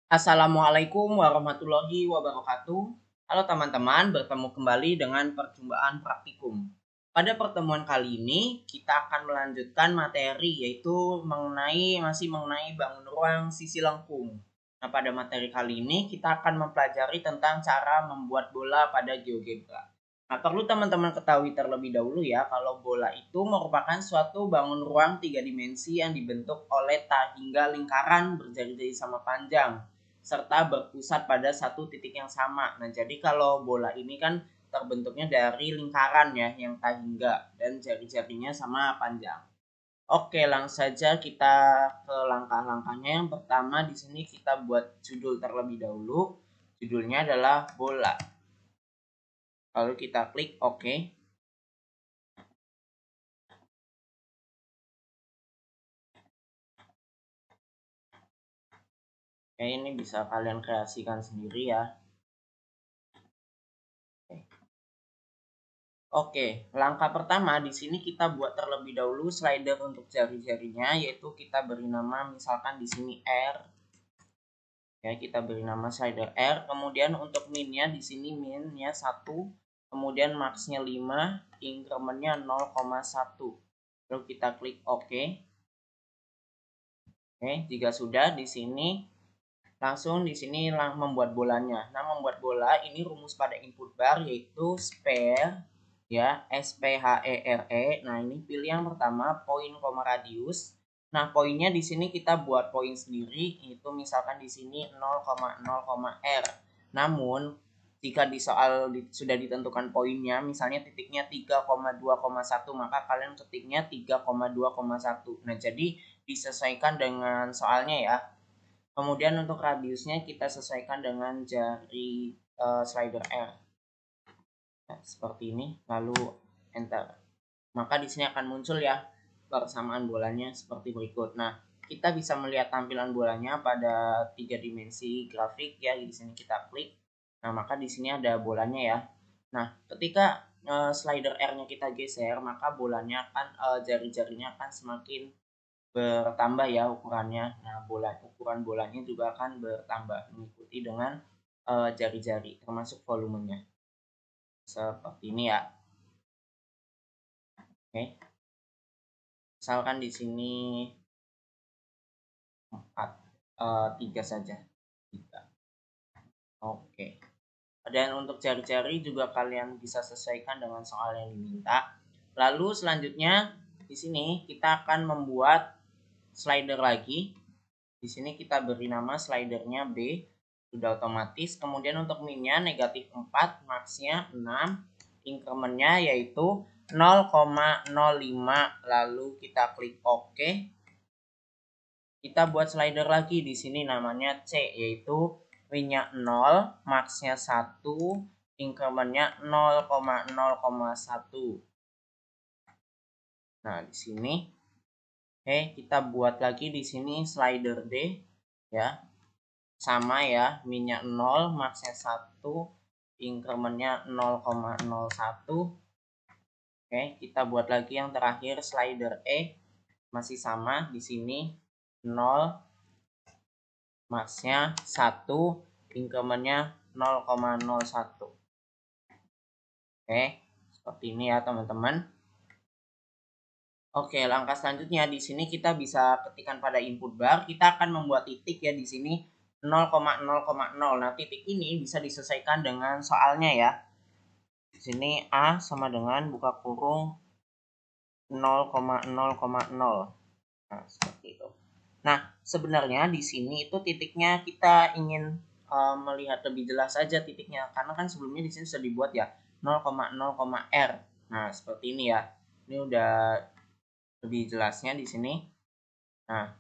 Assalamualaikum warahmatullahi wabarakatuh. Halo teman-teman, bertemu kembali dengan percobaan praktikum. Pada pertemuan kali ini, kita akan melanjutkan materi yaitu masih mengenai bangun ruang sisi lengkung. Nah, pada materi kali ini kita akan mempelajari tentang cara membuat bola pada GeoGebra. Nah, perlu teman-teman ketahui terlebih dahulu ya, kalau bola itu merupakan suatu bangun ruang 3 dimensi yang dibentuk oleh tak hingga lingkaran berjari-jari sama panjang serta berpusat pada satu titik yang sama. Nah, jadi kalau bola ini kan terbentuknya dari lingkaran ya, yang tak hingga dan jari-jarinya sama panjang. Oke, langsung saja kita ke langkah-langkahnya. Yang pertama di sini kita buat judul terlebih dahulu. Judulnya adalah bola. Lalu kita klik OK. Oke, ini bisa kalian kreasikan sendiri ya. Oke, langkah pertama di sini kita buat terlebih dahulu slider untuk jari-jarinya, yaitu kita beri nama misalkan di sini R. Ya, kita beri nama slider R. Kemudian untuk minnya di sini minnya 1, kemudian maxnya 5, incrementnya 0,1. Lalu kita klik OK. Oke, jika sudah di sini langsung di sini membuat bolanya. Nah, membuat bola ini rumus pada input bar yaitu spare ya, SPHERE. Nah, ini pilih yang pertama poin koma radius. Nah, poinnya di sini kita buat poin sendiri, itu misalkan di sini 0,0,R. Namun jika di soal sudah ditentukan poinnya, misalnya titiknya 3,2,1, maka kalian ketiknya 3,2,1. Nah, jadi disesuaikan dengan soalnya ya. Kemudian untuk radiusnya kita sesuaikan dengan jari slider R. Nah, seperti ini, lalu enter. Maka di sini akan muncul ya persamaan bolanya seperti berikut. Nah, kita bisa melihat tampilan bolanya pada 3 dimensi grafik ya. Di sini kita klik. Nah, maka di sini ada bolanya ya. Nah, ketika slider R-nya kita geser, maka bolanya akan jari-jarinya akan semakin bertambah ya ukurannya. Nah, ukuran bolanya juga akan bertambah mengikuti dengan jari-jari termasuk volumenya. Seperti ini ya. Oke. Misalkan di sini 3 saja. 3. Oke. Dan untuk jari-jari juga kalian bisa sesuaikan dengan soal yang diminta. Lalu selanjutnya di sini kita akan membuat slider lagi. Di sini kita beri nama slidernya B. Sudah otomatis. Kemudian untuk minnya negatif 4, maxnya 6, incrementnya yaitu 0,05. Lalu kita klik OK. Kita buat slider lagi di sini namanya C, yaitu minnya 0, maxnya 1, incrementnya 0,0,1. Nah, di sini oke, kita buat lagi di sini slider D ya. Sama ya, minnya 0, maxnya 1, incrementnya 0,01. Oke, kita buat lagi yang terakhir slider E, masih sama di sini 0, maxnya 1, incrementnya 0,01. Oke, seperti ini ya teman-teman. Oke, langkah selanjutnya di sini kita bisa ketikkan pada input bar, kita akan membuat titik ya di sini 0,0,0. Nah, titik ini bisa disesuaikan dengan soalnya ya. Di sini A sama dengan buka kurung 0,0,0. Nah, seperti itu. Nah, sebenarnya di sini itu titiknya kita ingin melihat lebih jelas saja titiknya, karena kan sebelumnya di sini sudah dibuat ya 0,0,R. Nah, seperti ini ya. Ini udah lebih jelasnya di sini. Nah,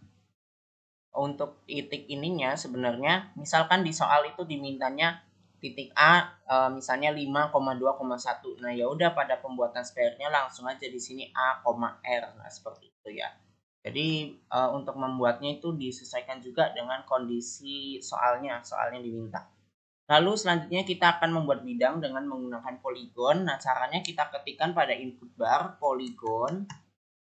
untuk titik ininya sebenarnya misalkan di soal itu dimintanya titik A misalnya 5,2,1. Nah, ya udah pada pembuatan spare-nya langsung aja di sini A, R. Nah, seperti itu ya. Jadi untuk membuatnya itu disesuaikan juga dengan kondisi soalnya diminta. Lalu selanjutnya kita akan membuat bidang dengan menggunakan poligon. Nah, caranya kita ketikkan pada input bar poligon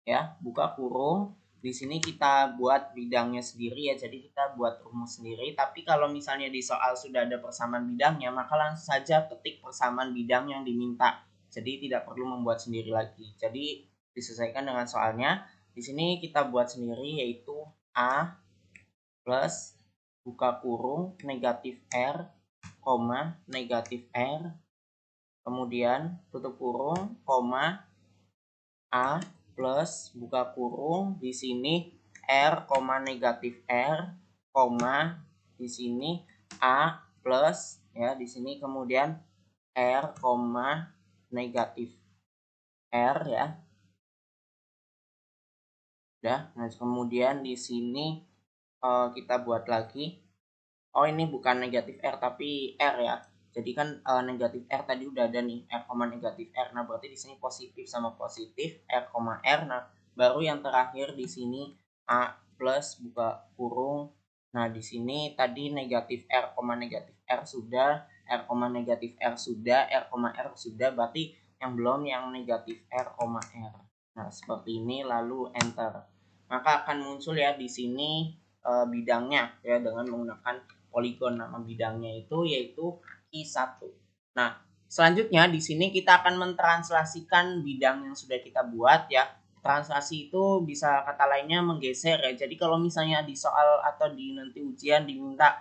ya, buka kurung. di sini kita buat bidangnya sendiri ya, jadi kita buat rumus sendiri. Tapi kalau misalnya di soal sudah ada persamaan bidangnya, maka langsung saja ketik persamaan bidang yang diminta. Jadi tidak perlu membuat sendiri lagi. Jadi disesuaikan dengan soalnya. Di sini kita buat sendiri yaitu A plus buka kurung negatif R, koma negatif R, kemudian tutup kurung, koma A plus buka kurung di sini R, negatif R, koma di sini A plus ya di sini kemudian R, negatif R ya. Udah, nah kemudian di sini kita buat lagi. Oh, ini bukan negatif R tapi R ya. Jadi kan negatif R tadi udah ada nih, R, negatif R. Nah, berarti di sini positif sama positif, R, R. Nah, baru yang terakhir di sini A plus buka kurung. Nah, di sini tadi negatif R, negatif R sudah, R, negatif R sudah, R, R sudah. Berarti yang belum yang negatif R, R. Nah, seperti ini lalu enter. Maka akan muncul ya di sini bidangnya ya dengan menggunakan poligon. Nama bidangnya itu yaitu Q1. Nah, selanjutnya di sini kita akan mentranslasikan bidang yang sudah kita buat ya. Translasi itu bisa kata lainnya menggeser ya. Jadi kalau misalnya di soal atau di nanti ujian diminta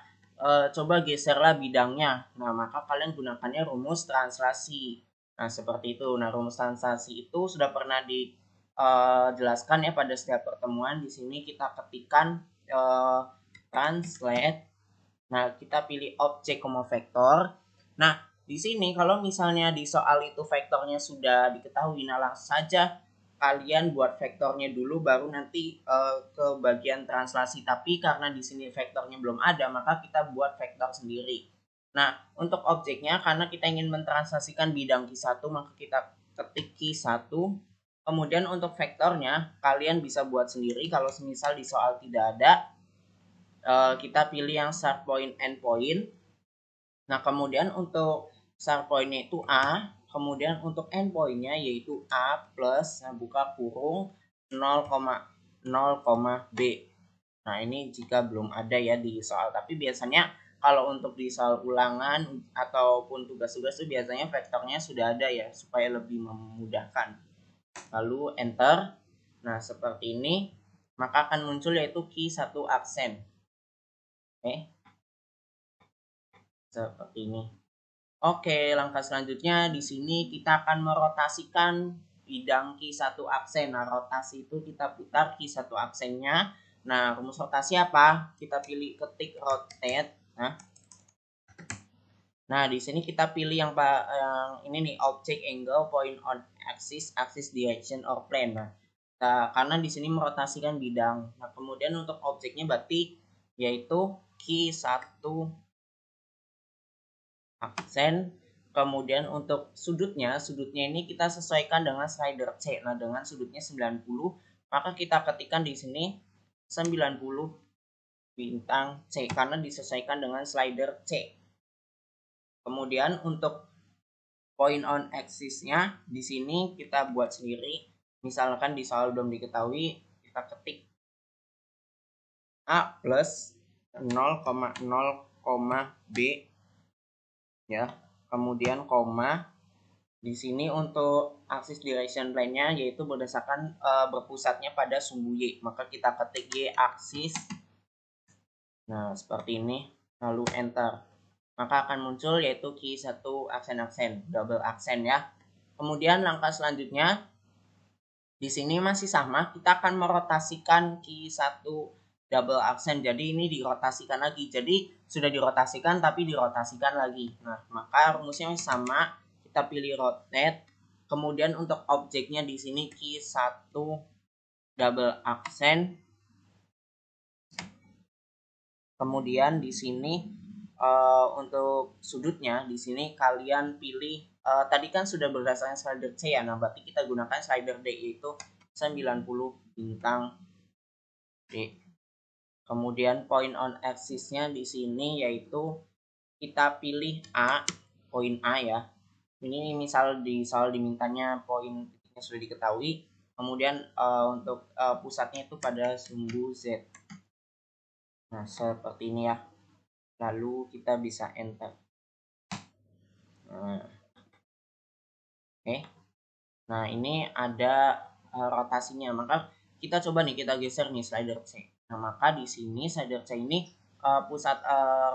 coba geserlah bidangnya. Nah, maka kalian gunakannya rumus translasi. Nah, seperti itu. Nah, rumus translasi itu sudah pernah dijelaskan ya pada setiap pertemuan. Di sini kita ketikkan translate. Nah, kita pilih objek koma vektor. Nah, di sini kalau misalnya di soal itu vektornya sudah diketahui, nah langsung saja kalian buat vektornya dulu baru nanti ke bagian translasi. Tapi karena di sini vektornya belum ada, maka kita buat vektor sendiri. Nah, untuk objeknya karena kita ingin mentranslasikan bidang Q1, maka kita ketik Q1. Kemudian untuk vektornya kalian bisa buat sendiri kalau semisal di soal tidak ada. Kita pilih yang start point end point. Nah, kemudian untuk start pointnya itu A, kemudian untuk end pointnya yaitu A plus, nah buka kurung 0, B. Nah, ini jika belum ada ya di soal, tapi biasanya kalau untuk di soal ulangan ataupun tugas-tugas itu biasanya vektornya sudah ada ya supaya lebih memudahkan. Lalu enter. Nah, seperti ini maka akan muncul yaitu Q1 aksen. Oke. Seperti ini. Oke, langkah selanjutnya di sini kita akan merotasikan bidang Q1 aksen. Nah, rotasi itu kita putar Q1 aksennya. Nah, rumus rotasi apa? Kita pilih ketik rotate. Nah, di sini kita pilih yang ini nih, object angle point on axis, axis direction or plane. Nah, karena di sini merotasikan bidang. Nah, kemudian untuk objeknya berarti yaitu Q1 aksen. Kemudian untuk sudutnya ini kita sesuaikan dengan slider C. Nah, dengan sudutnya 90, maka kita ketikkan di sini 90 bintang C karena disesuaikan dengan slider C. Kemudian untuk point on axis-nya di sini kita buat sendiri. Misalkan di soal belum diketahui, kita ketik A plus 0,0, B ya, kemudian koma di sini untuk axis direction plane-nya yaitu berdasarkan berpusatnya pada sumbu Y, maka kita ketik Y aksis. Nah, seperti ini lalu enter, maka akan muncul yaitu Q1 aksen-aksen, double aksen ya. Kemudian langkah selanjutnya di sini masih sama, kita akan merotasikan Q1 double aksen. Jadi ini dirotasikan lagi. Jadi sudah dirotasikan tapi dirotasikan lagi. Nah, maka rumusnya sama. Kita pilih rotate. Kemudian untuk objeknya di sini Q1 double aksen. Kemudian di sini untuk sudutnya di sini kalian pilih tadi kan sudah berdasarkan slider C ya. Nah, berarti kita gunakan slider D yaitu 90 bintang D. Kemudian point on axis-nya di sini yaitu kita pilih A, poin A ya. Ini misal di soal dimintanya poin titiknya sudah diketahui. Kemudian untuk pusatnya itu pada sumbu Z. Nah, seperti ini ya. Lalu kita bisa enter. Nah, oke. Nah, ini ada rotasinya. Maka kita coba nih, kita geser nih slider C. Nah, maka di sini slider C ini pusat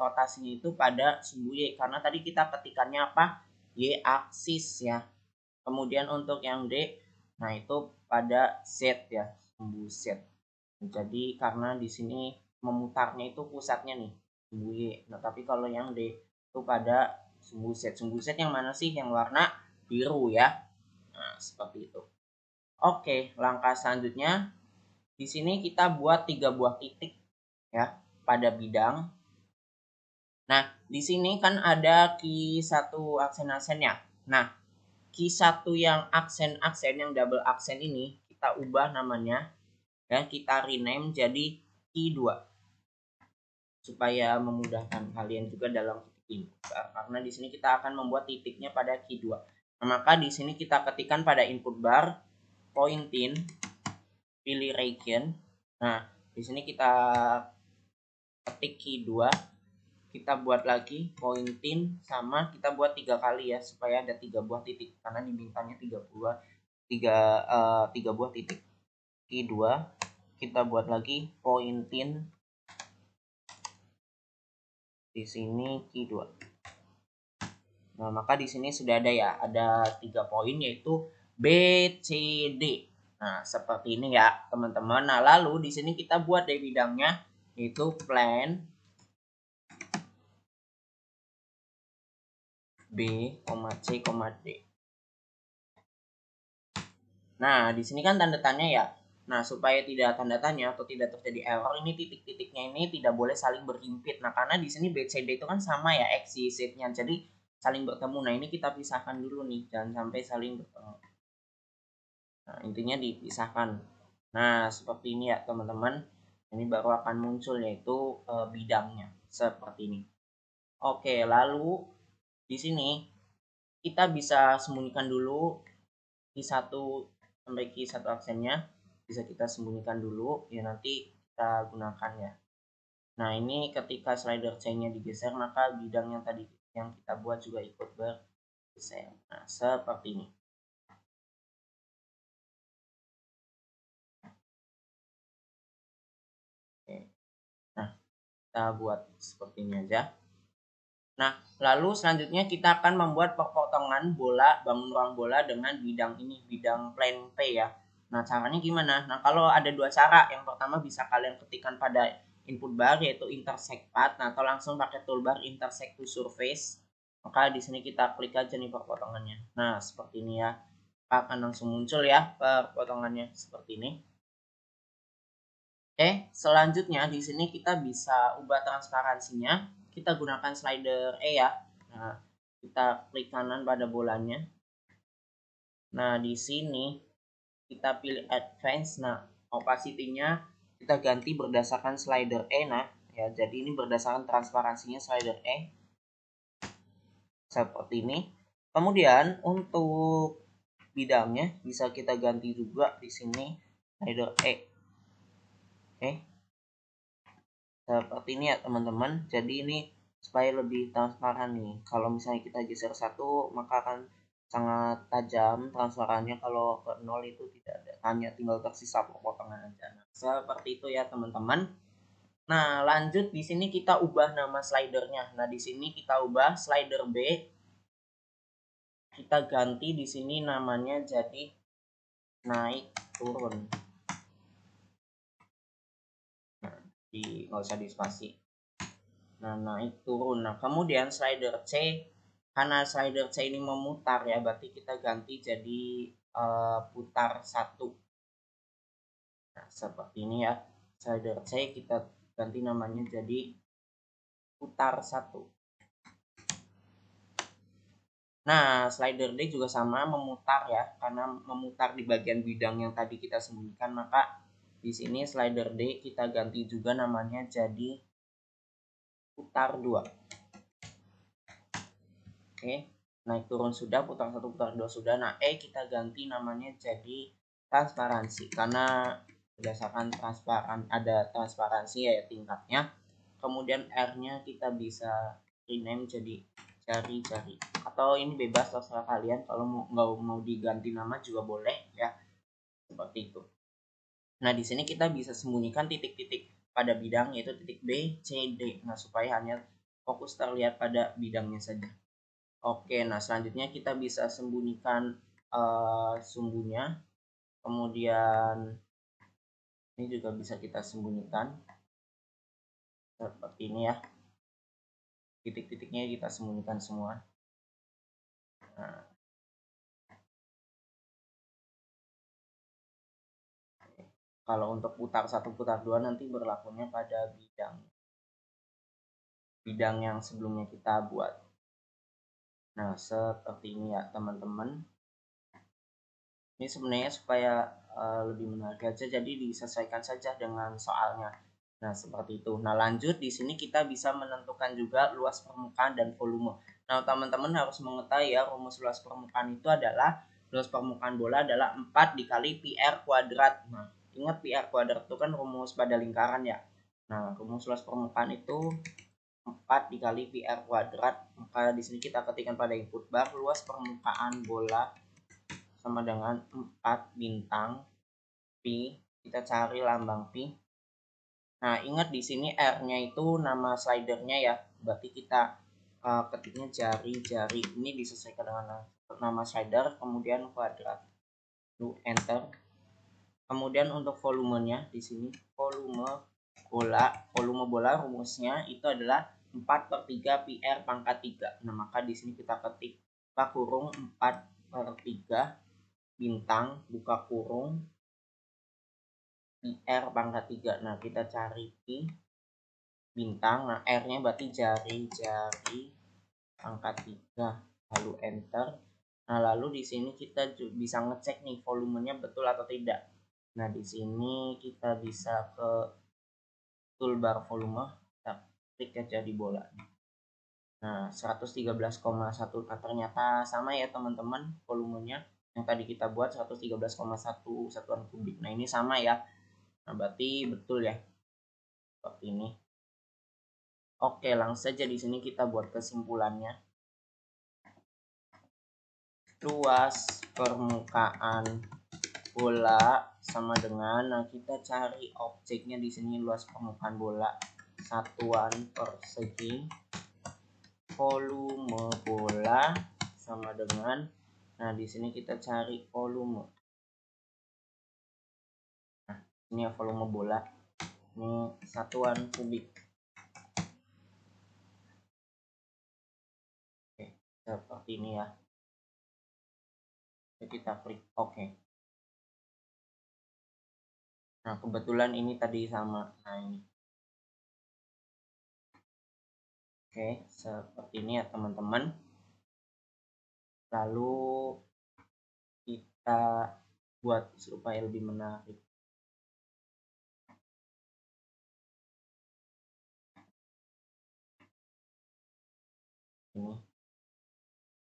rotasinya itu pada sumbu Y. Karena tadi kita ketikannya apa? Y aksis ya. Kemudian untuk yang D, nah itu pada Z ya, sumbu Z. Jadi karena di sini memutarnya itu pusatnya nih, sumbu Y. Nah, tapi kalau yang D itu pada sumbu Z. Sumbu Z yang mana sih? Yang warna biru ya. Nah, seperti itu. Oke, langkah selanjutnya di sini kita buat 3 buah titik ya pada bidang. Nah, di sini kan ada key 1 aksen-aksennya. Nah, key 1 yang aksen-aksen yang double aksen ini kita ubah namanya dan kita rename jadi key 2 supaya memudahkan kalian juga dalam titik ini. Karena di sini kita akan membuat titiknya pada key 2. Nah, maka di sini kita ketikkan pada input bar point in pilih region. Nah, di sini kita ketik key 2, kita buat lagi point in sama kita buat 3 kali ya supaya ada 3 buah titik karena di bintangnya 3 buah 3 buah titik. Key 2 kita buat lagi point in di sini key 2. Nah, maka di sini sudah ada ya, ada 3 poin yaitu B, C, D. Nah, seperti ini ya, teman-teman. Nah, lalu di sini kita buat dari bidangnya yaitu plan B, C, D. Nah, di sini kan tanda tanya ya. Nah, supaya tidak tanda tanya atau tidak terjadi error, ini titik-titiknya ini tidak boleh saling berhimpit. Nah, karena di sini B, C, D itu kan sama ya X, Y, Z-nya. Jadi saling bertemu. Nah, ini kita pisahkan dulu nih, jangan sampai saling bertemu. Nah, intinya dipisahkan. Nah, seperti ini ya, teman-teman. Ini baru akan muncul yaitu bidangnya seperti ini. Oke, lalu di sini kita bisa sembunyikan dulu key 1 sampai key 1 aksennya. Bisa kita sembunyikan dulu ya, nanti kita gunakan ya. Nah, ini ketika slider C-nya digeser, maka bidang yang tadi yang kita buat juga ikut bergeser. Nah, seperti ini. Oke. Nah, kita buat seperti ini aja. Nah, lalu selanjutnya kita akan membuat potongan bola, bangun ruang bola dengan bidang ini, bidang plan P ya. Nah, caranya gimana? Nah, kalau ada 2 cara. Yang pertama bisa kalian ketikkan pada input bar yaitu intersect path. Nah, atau langsung pakai toolbar intersect to surface. Maka di sini kita klik aja nih potongannya. Nah, seperti ini ya. Akan langsung muncul ya potongannya seperti ini. Oke, selanjutnya di sini kita bisa ubah transparansinya. Kita gunakan slider E ya. Nah, kita klik kanan pada bolanya. Nah, di sini kita pilih advance. Nah, opacity-nya kita ganti berdasarkan slider E. Nah, ya, jadi ini berdasarkan transparansinya slider E. Seperti ini. Kemudian untuk bidangnya bisa kita ganti juga di sini slider E. Oke. Seperti ini ya teman-teman. Jadi ini supaya lebih transparan nih. Kalau misalnya kita geser 1 maka akan sangat tajam transparannya, kalau ke 0 itu tidak ada, hanya tinggal tersisa potongan aja. Nah, seperti itu ya teman-teman. Nah, lanjut di sini kita ubah nama slidernya. Nah, di sini kita ubah slider B. Kita ganti di sini namanya jadi naik turun. Nah, nggak usah di spasi. Nah, naik turun. Nah, kemudian slider C, karena slider C ini memutar ya, berarti kita ganti jadi putar 1. Nah, seperti ini ya. Slider C kita ganti namanya jadi putar 1. Nah, slider D juga sama memutar ya, karena memutar di bagian bidang yang tadi kita sembunyikan, maka di sini slider D kita ganti juga namanya jadi putar 2. Oke, naik turun sudah, putar 1 putar 2 sudah. Nah, E kita ganti namanya jadi transparansi, karena berdasarkan ada transparansi ya tingkatnya. Kemudian R-nya kita bisa rename jadi cari-cari, atau ini bebas terserah kalian, kalau nggak mau diganti nama juga boleh ya, seperti itu. Nah, di sini kita bisa sembunyikan titik-titik pada bidang, yaitu titik B, C, D. Nah, supaya hanya fokus terlihat pada bidangnya saja. Oke, nah selanjutnya kita bisa sembunyikan sumbunya. Kemudian ini juga bisa kita sembunyikan seperti ini ya. Titik-titiknya kita sembunyikan semua. Nah, kalau untuk putar 1 putar 2 nanti berlakunya pada bidang yang sebelumnya kita buat. Nah, seperti ini ya teman-teman. Ini sebenarnya supaya lebih menarik aja, jadi disesuaikan saja dengan soalnya. Nah, seperti itu. Nah, lanjut di sini kita bisa menentukan juga luas permukaan dan volume. Nah, teman-teman harus mengetahui ya, rumus luas permukaan itu adalah luas permukaan bola adalah 4 dikali PR kuadrat. Nah, ingat PR kuadrat itu kan rumus pada lingkaran ya. Nah, rumus luas permukaan itu 4 dikali PR kuadrat. Maka di sini kita ketikkan pada input bar luas permukaan bola sama dengan 4 bintang Pi. Kita cari lambang Pi. Nah, ingat di sini R-nya itu nama slidernya ya. Berarti kita ketiknya jari-jari. Ini disesuaikan dengan nama slider, kemudian kuadrat. Lalu enter. Kemudian untuk volumenya di sini volume bola rumusnya itu adalah 4/3 PR pangkat 3. Nah, maka di sini kita ketik kurung 4/3 bintang buka kurung PR pangkat 3. Nah, kita cari Pi bintang. Nah, R-nya berarti jari-jari pangkat 3. Lalu enter. Nah, lalu di sini kita bisa ngecek nih volumenya betul atau tidak. Nah, di sini kita bisa ke toolbar volume, kita klik aja di bola. Nah, 113,1. Nah, ternyata sama ya teman-teman volumenya. Yang tadi kita buat 113,1 satuan kubik. Nah, ini sama ya. Nah, berarti betul ya. Seperti ini. Oke, langsung saja di sini kita buat kesimpulannya. Luas permukaan bola sama dengan, nah kita cari objeknya di sini, luas permukaan bola satuan persegi, volume bola sama dengan, nah di sini kita cari volume. Nah, ini ya volume bola, ini satuan kubik. Oke, seperti ini ya. Kita klik oke. Nah, kebetulan ini tadi sama. Nah, ini. Oke, seperti ini ya teman-teman. Lalu kita buat supaya lebih menarik. Ini.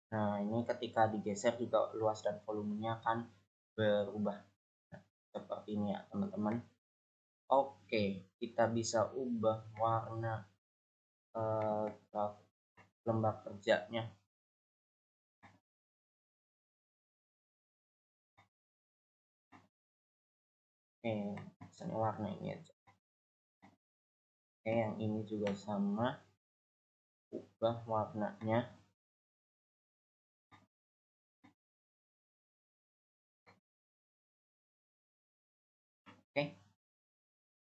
Nah, ini ketika digeser juga luas dan volumenya akan berubah. Nah, seperti ini ya teman-teman. Oke, kita bisa ubah warna lembar kerjanya. Oke, misalnya warna ini aja. Oke, yang ini juga sama. Ubah warnanya. Oke.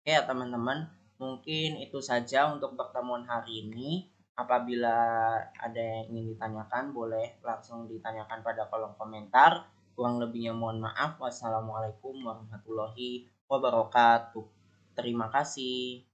Oke ya teman-teman, mungkin itu saja untuk pertemuan hari ini. Apabila ada yang ingin ditanyakan, boleh langsung ditanyakan pada kolom komentar. Kurang lebihnya mohon maaf. Wassalamualaikum warahmatullahi wabarakatuh. Terima kasih.